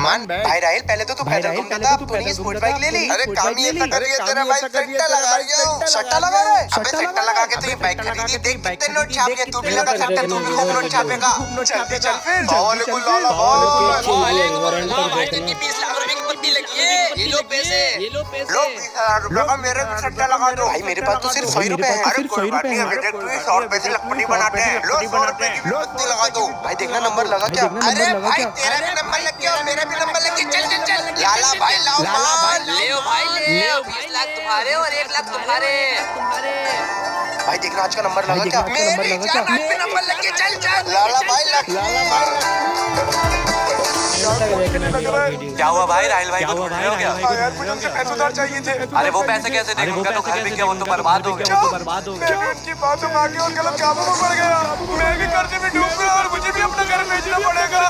मान भाई राहिल, पहले तो तू पैदल घूमता था, अब तूने स्पोर्ट बाइक ले ली। अरे काम ही ऐसा कर रही है तेरा भाई, सट्टा लगा रही हूँ। सट्टा लगा रहा है? अबे सट्टा लगा के तो ये बाइक खरीदी, देख कितने नोट छाप लिए। तू भी लगा सकता है, तू भी खूब नोट छापेगा। चल चल फिर। वालेकुम लाला भाई। की 20 लाख रुपए की पट्टी लगी है। ये लो पैसे। लो 20,000 रुपए का मेरे भी सट्टा लगा दो। भाई मेरे पास तो सिर्फ 100 रुपए है। अरे कोई बात नहीं, अभी देख तू 100 रुपए से लखपति बनाते हैं। लो 100 रुपए की भी पट्टी लगा दो। भाई देखना नंबर लगा क्या? अरे भाई तेरा भी नंबर लग गया और मेरा भी नंबर लग गया। चल चल चल लाला भाई लाओ मान। ले भाई ले 20 लाख तुम्हारे और 1 लाख तुम्हारे। भाई देखना आज का नंबर लगा क्या? मेरी जान आज भी नंबर लग गया। चल चल लाला भाई क्या हुआ भाई? राहिल भाई को ढूंढ रहे हो क्या? यार मुझे उनसे पैसे उधार चाहिए थे। अरे वो पैसे कैसे देंगे? उनका तो घर भी गया, वो तो बर्बाद हो गया। मैं भी उनकी बातों में आके उनके लोग काबू में पड़ गया। मैं भी कर्जे में डूब गया और मुझे भी अपना घर बेचना पड़ेगा।